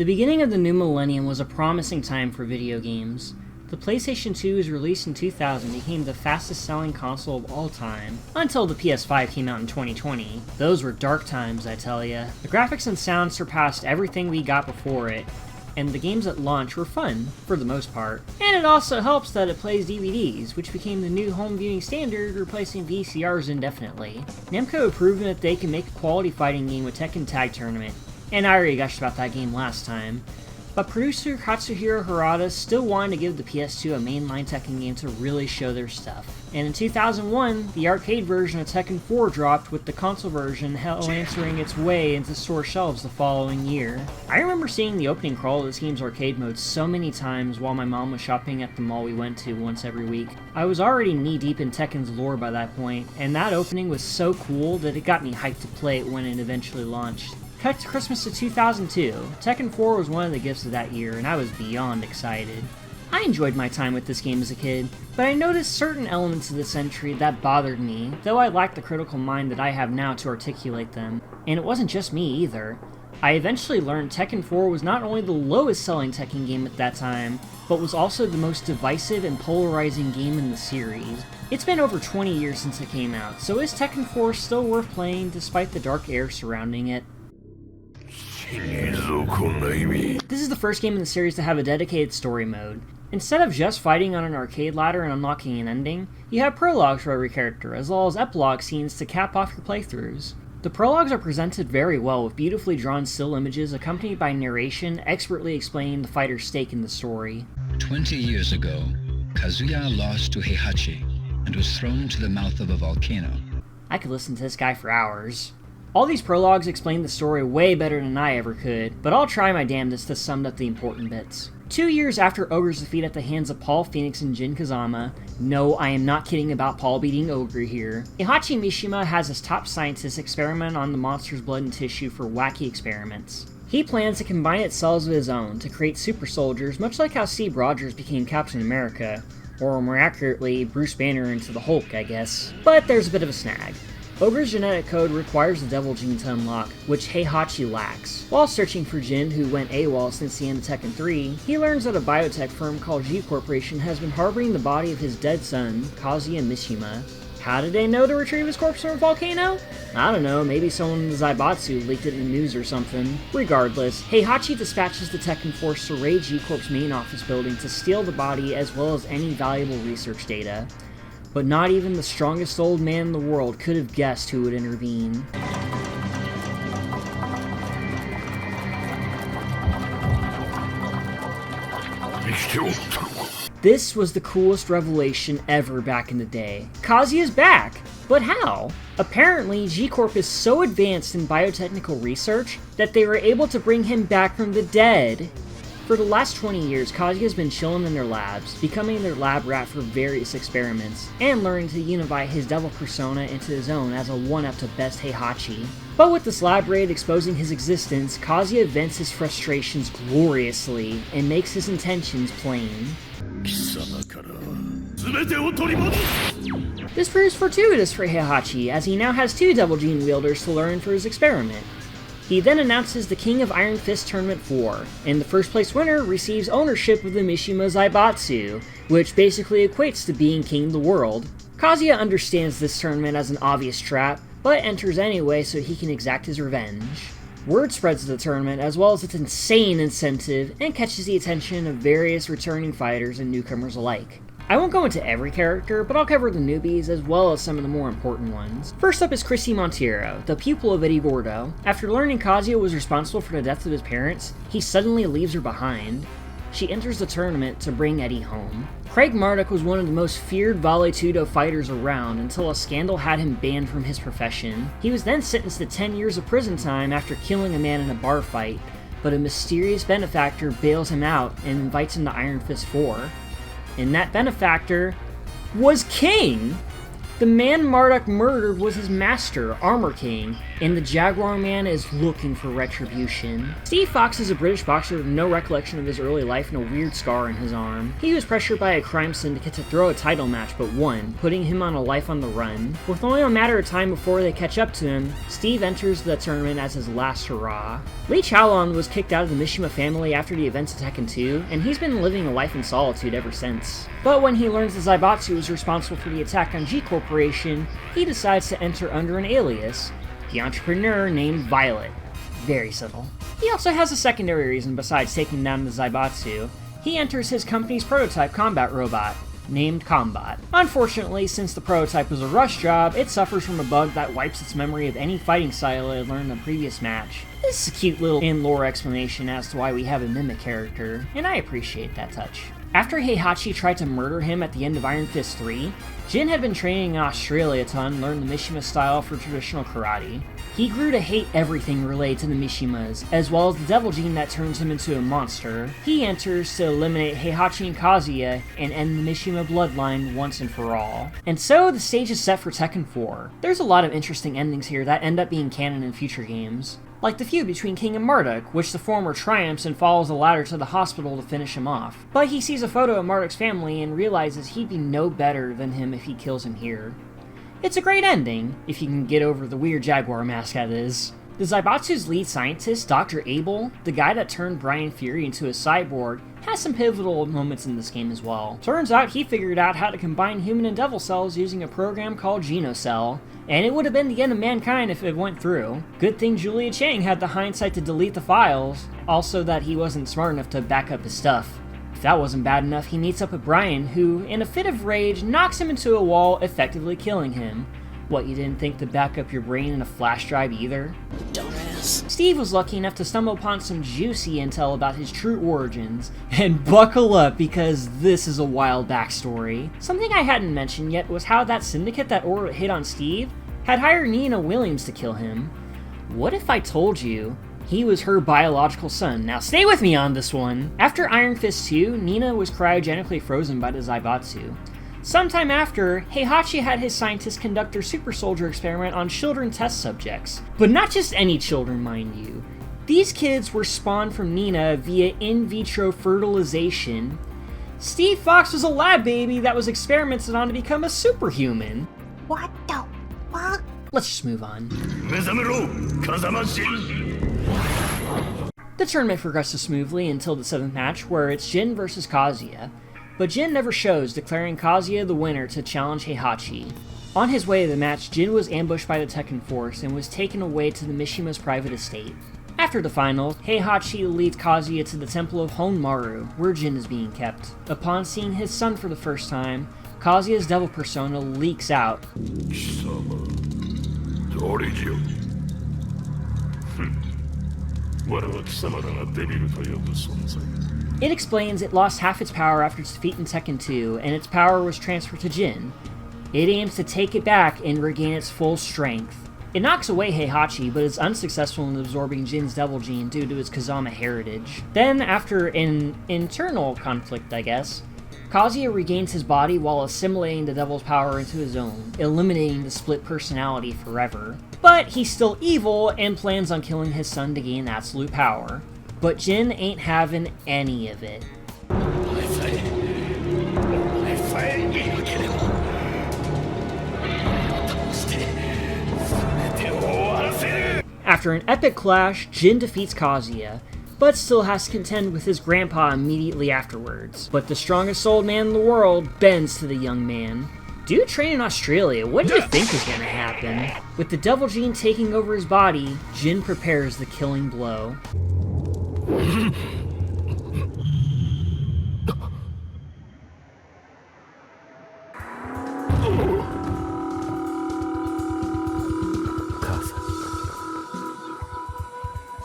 The beginning of the new millennium was a promising time for video games. The PlayStation 2 was released in 2000 became the fastest selling console of all time, until the PS5 came out in 2020. Those were dark times, I tell ya. The graphics and sound surpassed everything we got before it, and the games at launch were fun, for the most part. And it also helps that it plays DVDs, which became the new home viewing standard, replacing VCRs indefinitely. Namco had proven that they can make a quality fighting game with Tekken Tag Tournament, and I already gushed about that game last time. But producer Katsuhiro Harada still wanted to give the PS2 a mainline Tekken game to really show their stuff. And in 2001, the arcade version of Tekken 4 dropped, with the console version answering its way into store shelves the following year. I remember seeing the opening crawl of this game's arcade mode so many times while my mom was shopping at the mall we went to once every week. I was already knee-deep in Tekken's lore by that point, and that opening was so cool that it got me hyped to play it when it eventually launched. Cut to Christmas of 2002, Tekken 4 was one of the gifts of that year, and I was beyond excited. I enjoyed my time with this game as a kid, but I noticed certain elements of this entry that bothered me, though I lacked the critical mind that I have now to articulate them. And it wasn't just me either. I eventually learned Tekken 4 was not only the lowest selling Tekken game at that time, but was also the most divisive and polarizing game in the series. It's been over 20 years since it came out, so is Tekken 4 still worth playing despite the dark air surrounding it? This is the first game in the series to have a dedicated story mode. Instead of just fighting on an arcade ladder and unlocking an ending, you have prologues for every character, as well as epilogue scenes to cap off your playthroughs. The prologues are presented very well, with beautifully drawn still images accompanied by narration expertly explaining the fighter's stake in the story. 20 years ago, Kazuya lost to Heihachi and was thrown to the mouth of a volcano. I could listen to this guy for hours. All these prologues explain the story way better than I ever could, but I'll try my damnedest to sum up the important bits. 2 years after Ogre's defeat at the hands of Paul Phoenix and Jin Kazama, no, I am not kidding about Paul beating Ogre here, Heihachi Mishima has his top scientists experiment on the monster's blood and tissue for wacky experiments. He plans to combine its cells of his own to create super soldiers, much like how Steve Rogers became Captain America, or more accurately, Bruce Banner into the Hulk, I guess. But there's a bit of a snag. Ogre's genetic code requires the Devil Gene to unlock, which Heihachi lacks. While searching for Jin, who went AWOL since the end of Tekken 3, he learns that a biotech firm called G Corporation has been harboring the body of his dead son, Kazuya Mishima. How did they know to retrieve his corpse from a volcano? I don't know, maybe someone in the Zaibatsu leaked it in the news or something. Regardless, Heihachi dispatches the Tekken force to raid G Corp's main office building to steal the body as well as any valuable research data. But not even the strongest old man in the world could have guessed who would intervene. This was the coolest revelation ever back in the day. Kazuya's back! But how? Apparently, G-Corp is so advanced in biotechnical research that they were able to bring him back from the dead. For the last 20 years, Kazuya's been chilling in their labs, becoming their lab rat for various experiments, and learning to unify his devil persona into his own as a one-up to best Heihachi. But with this lab raid exposing his existence, Kazuya vents his frustrations gloriously, and makes his intentions plain. This proves fortuitous for Heihachi, as he now has 2 Devil Gene wielders to learn for his experiment. He then announces the King of Iron Fist Tournament 4, and the first place winner receives ownership of the Mishima Zaibatsu, which basically equates to being king of the world. Kazuya understands this tournament as an obvious trap, but enters anyway so he can exact his revenge. Word spreads of the tournament as well as its insane incentive, and catches the attention of various returning fighters and newcomers alike. I won't go into every character, but I'll cover the newbies as well as some of the more important ones. First up is Chrissy Monteiro, the pupil of Eddie Gordo. After learning Kazuya was responsible for the death of his parents, he suddenly leaves her behind. She enters the tournament to bring Eddie home. Craig Marduk was one of the most feared Vale Tudo fighters around until a scandal had him banned from his profession. He was then sentenced to 10 years of prison time after killing a man in a bar fight, but a mysterious benefactor bails him out and invites him to Iron Fist 4. And that benefactor was King! The man Marduk murdered was his master, Armor King, and the Jaguar Man is looking for retribution. Steve Fox is a British boxer with no recollection of his early life and a weird scar in his arm. He was pressured by a crime syndicate to throw a title match but won, putting him on a life on the run. With only a matter of time before they catch up to him, Steve enters the tournament as his last hurrah. Lee Chalon was kicked out of the Mishima family after the events of Tekken 2, and he's been living a life in solitude ever since. But when he learns the Zaibatsu is responsible for the attack on G Corporation, he decides to enter under an alias, the entrepreneur named Violet. Very subtle. He also has a secondary reason besides taking down the Zaibatsu. He enters his company's prototype combat robot, named Combat. Unfortunately, since the prototype was a rush job, it suffers from a bug that wipes its memory of any fighting style it had learned in the previous match. This is a cute little in-lore explanation as to why we have a mimic character, and I appreciate that touch. After Heihachi tried to murder him at the end of Iron Fist 3, Jin had been training in Australia to unlearn the Mishima style for traditional karate. He grew to hate everything related to the Mishimas, as well as the devil gene that turns him into a monster. He enters to eliminate Heihachi and Kazuya and end the Mishima bloodline once and for all. And so the stage is set for Tekken 4. There's a lot of interesting endings here that end up being canon in future games. Like the feud between King and Marduk, which the former triumphs and follows a ladder to the hospital to finish him off. But he sees a photo of Marduk's family and realizes he'd be no better than him if he kills him here. It's a great ending, if you can get over the weird Jaguar mask that is. The Zaibatsu's lead scientist, Dr. Abel, the guy that turned Brian Fury into a cyborg, has some pivotal moments in this game as well. Turns out he figured out how to combine human and devil cells using a program called GenoCell, and it would have been the end of mankind if it went through. Good thing Julia Chang had the hindsight to delete the files, also that he wasn't smart enough to back up his stuff. If that wasn't bad enough, he meets up with Brian, who, in a fit of rage, knocks him into a wall, effectively killing him. What, you didn't think to back up your brain in a flash drive either? Dumbass. Steve was lucky enough to stumble upon some juicy intel about his true origins, and buckle up because this is a wild backstory. Something I hadn't mentioned yet was how that syndicate that Orbit hit on Steve had hired Nina Williams to kill him. What if I told you he was her biological son? Now stay with me on this one. After Iron Fist 2, Nina was cryogenically frozen by the Zaibatsu. Sometime after, Heihachi had his scientists conduct their super soldier experiment on children test subjects. But not just any children, mind you. These kids were spawned from Nina via in vitro fertilization. Steve Fox was a lab baby that was experimented on to become a superhuman. What the fuck? Let's just move on. The tournament progresses smoothly until the 7th match, where it's Jin versus Kazuya. But Jin never shows, declaring Kazuya the winner to challenge Heihachi. On his way to the match, Jin was ambushed by the Tekken force and was taken away to the Mishima's private estate. After the final, Heihachi leads Kazuya to the temple of Honmaru, where Jin is being kept. Upon seeing his son for the first time, Kazuya's devil persona leaks out. It explains it lost half its power after its defeat in Tekken 2, and its power was transferred to Jin. It aims to take it back and regain its full strength. It knocks away Heihachi, but is unsuccessful in absorbing Jin's devil gene due to its Kazama heritage. Then, after an internal conflict, I guess, Kazuya regains his body while assimilating the devil's power into his own, eliminating the split personality forever. But he's still evil and plans on killing his son to gain absolute power. But Jin ain't having any of it. After an epic clash, Jin defeats Kazuya, but still has to contend with his grandpa immediately afterwards. But the strongest souled man in the world bends to the young man. Dude trained in Australia, what do you think is gonna happen? With the devil gene taking over his body, Jin prepares the killing blow.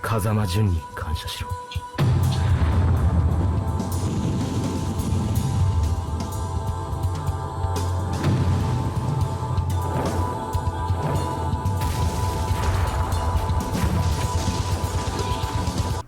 Kazama Junに感謝しろ。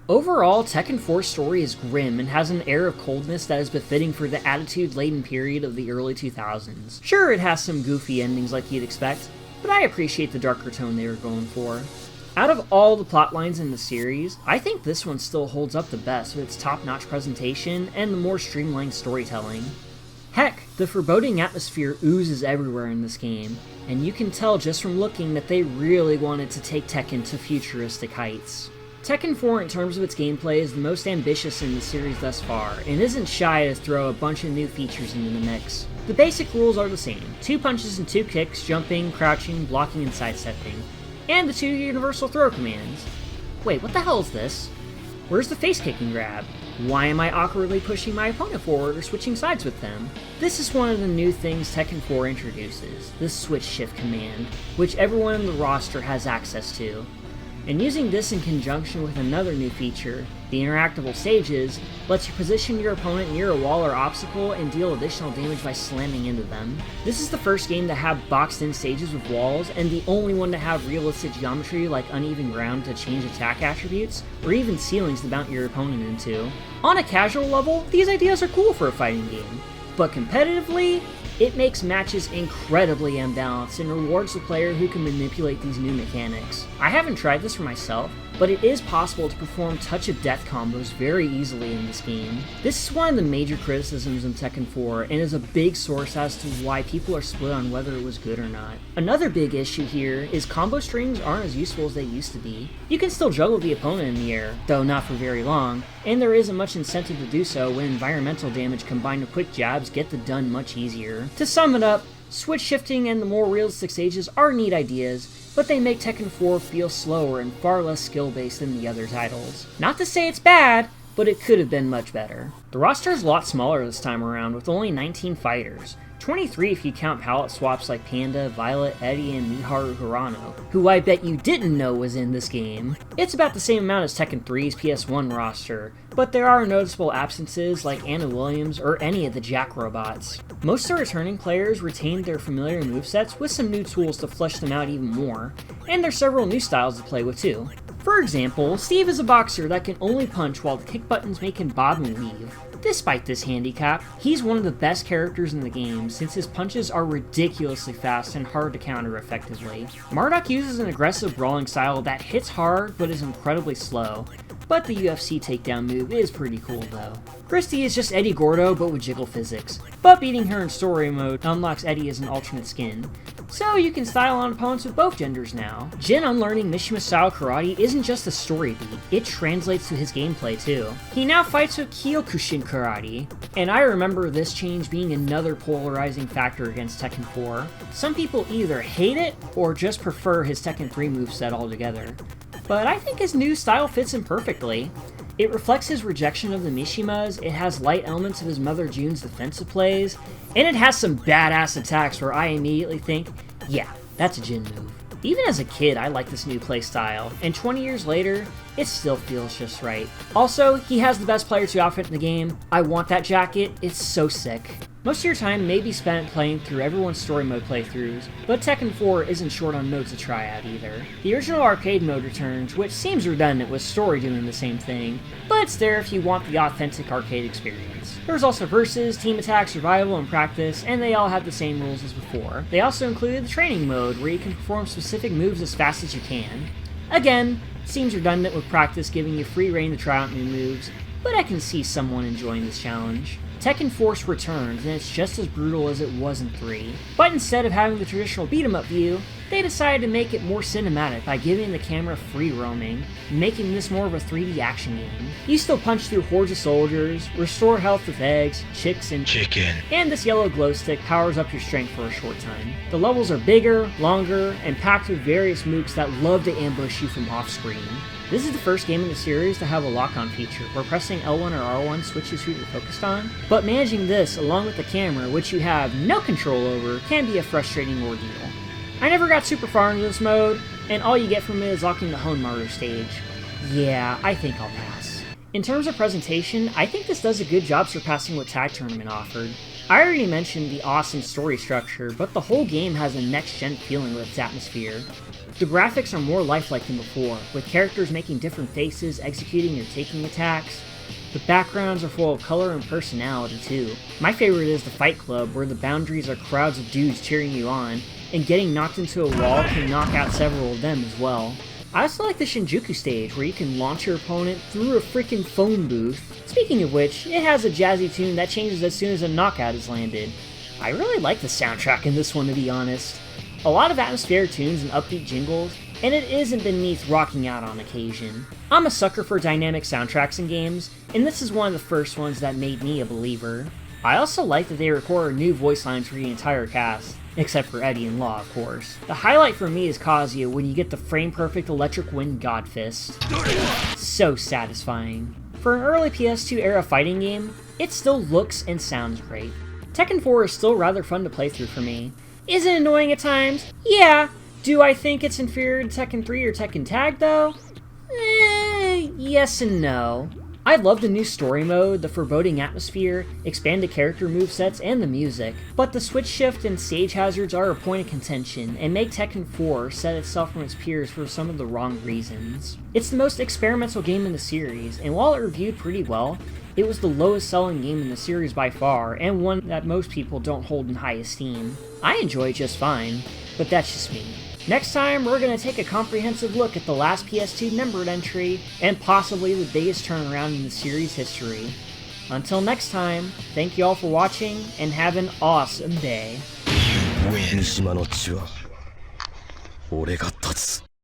Overall, Tekken 4's story is grim and has an air of coldness that is befitting for the attitude-laden period of the early 2000s. Sure, it has some goofy endings like you'd expect, but I appreciate the darker tone they were going for. Out of all the plot lines in the series, I think this one still holds up the best with its top-notch presentation and the more streamlined storytelling. Heck, the foreboding atmosphere oozes everywhere in this game, and you can tell just from looking that they really wanted to take Tekken to futuristic heights. Tekken 4 in terms of its gameplay is the most ambitious in the series thus far, and isn't shy to throw a bunch of new features into the mix. The basic rules are the same: 2 punches and 2 kicks, jumping, crouching, blocking, and sidestepping, and the 2 universal throw commands. Wait, what the hell is this? Where's the face kicking grab? Why am I awkwardly pushing my opponent forward or switching sides with them? This is one of the new things Tekken 4 introduces, the switch shift command, which everyone in the roster has access to. And using this in conjunction with another new feature, the Interactable Stages, lets you position your opponent near a wall or obstacle and deal additional damage by slamming into them. This is the first game to have boxed-in stages with walls, and the only one to have realistic geometry like uneven ground to change attack attributes, or even ceilings to mount your opponent into. On a casual level, these ideas are cool for a fighting game, but competitively, it makes matches incredibly imbalanced and rewards the player who can manipulate these new mechanics. I haven't tried this for myself, but it is possible to perform touch of death combos very easily in this game. This is one of the major criticisms in Tekken 4 and is a big source as to why people are split on whether it was good or not. Another big issue here is combo strings aren't as useful as they used to be. You can still juggle the opponent in the air, though not for very long, and there isn't much incentive to do so when environmental damage combined with quick jabs get the done much easier. To sum it up, switch shifting and the more realistic stages are neat ideas, but they make Tekken 4 feel slower and far less skill-based than the other titles. Not to say it's bad, but it could have been much better. The roster is a lot smaller this time around, with only 19 fighters. 23 if you count palette swaps like Panda, Violet, Eddie, and Miharu Hirano, who I bet you didn't know was in this game. It's about the same amount as Tekken 3's PS1 roster, but there are noticeable absences like Anna Williams or any of the Jack robots. Most of the returning players retained their familiar movesets with some new tools to flesh them out even more, and there's several new styles to play with too. For example, Steve is a boxer that can only punch while the kick buttons make him bob and weave. Despite this handicap, he's one of the best characters in the game since his punches are ridiculously fast and hard to counter effectively. Marduk uses an aggressive brawling style that hits hard but is incredibly slow, but the UFC takedown move is pretty cool though. Christy is just Eddie Gordo but with jiggle physics, but beating her in story mode unlocks Eddie as an alternate skin, so you can style on opponents with both genders now. Jin unlearning Mishima-style karate isn't just a story beat, it translates to his gameplay too. He now fights with Kyokushin karate, and I remember this change being another polarizing factor against Tekken 4. Some people either hate it or just prefer his Tekken 3 moveset altogether, but I think his new style fits him perfectly. It reflects his rejection of the Mishimas, it has light elements of his mother June's defensive plays, and it has some badass attacks where I immediately think, yeah, that's a Jin move. Even as a kid, I like this new playstyle, and 20 years later, it still feels just right. Also, he has the best player 2 outfit in the game. I want that jacket, it's so sick. Most of your time may be spent playing through everyone's story mode playthroughs, but Tekken 4 isn't short on modes to try out either. The original arcade mode returns, which seems redundant with story doing the same thing, but it's there if you want the authentic arcade experience. There's also versus, team attack, survival, and practice, and they all have the same rules as before. They also included the training mode, where you can perform specific moves as fast as you can. Again, seems redundant with practice giving you free reign to try out new moves, but I can see someone enjoying this challenge. Tekken Force returns, and it's just as brutal as it was in 3, but instead of having the traditional beat-em-up view, they decided to make it more cinematic by giving the camera free roaming, making this more of a 3D action game. You still punch through hordes of soldiers, restore health with eggs, chicks, and chicken, and this yellow glow stick powers up your strength for a short time. The levels are bigger, longer, and packed with various mooks that love to ambush you from off-screen. This is the first game in the series to have a lock-on feature, where pressing L1 or R1 switches who you're focused on, but managing this along with the camera, which you have no control over, can be a frustrating ordeal. I never got super far into this mode, and all you get from it is locking the Hone Martyr stage. Yeah, I think I'll pass. In terms of presentation, I think this does a good job surpassing what Tag Tournament offered. I already mentioned the awesome story structure, but the whole game has a next-gen feeling with its atmosphere. The graphics are more lifelike than before, with characters making different faces, executing or taking attacks. The backgrounds are full of color and personality too. My favorite is the Fight Club, where the boundaries are crowds of dudes cheering you on, and getting knocked into a wall can knock out several of them as well. I also like the Shinjuku stage, where you can launch your opponent through a freaking phone booth. Speaking of which, it has a jazzy tune that changes as soon as a knockout is landed. I really like the soundtrack in this one, to be honest. A lot of atmospheric tunes and upbeat jingles, and it isn't beneath rocking out on occasion. I'm a sucker for dynamic soundtracks in games, and this is one of the first ones that made me a believer. I also like that they recorded new voice lines for the entire cast, except for Eddie and Law, of course. The highlight for me is Kazuya when you get the frame-perfect Electric Wind God Fist. So satisfying. For an early PS2 era fighting game, it still looks and sounds great. Tekken 4 is still rather fun to play through for me. Is it annoying at times? Yeah. Do I think it's inferior to Tekken 3 or Tekken Tag though? Yes and no. I love the new story mode, the foreboding atmosphere, expanded character movesets, and the music, but the switch shift and stage hazards are a point of contention, and make Tekken 4 set itself from its peers for some of the wrong reasons. It's the most experimental game in the series, and while it reviewed pretty well, it was the lowest selling game in the series by far, and one that most people don't hold in high esteem. I enjoy it just fine, but that's just me. Next time, we're going to take a comprehensive look at the last PS2 numbered entry, and possibly the biggest turnaround in the series history. Until next time, thank you all for watching, and have an awesome day. 三島の血は俺が断つ。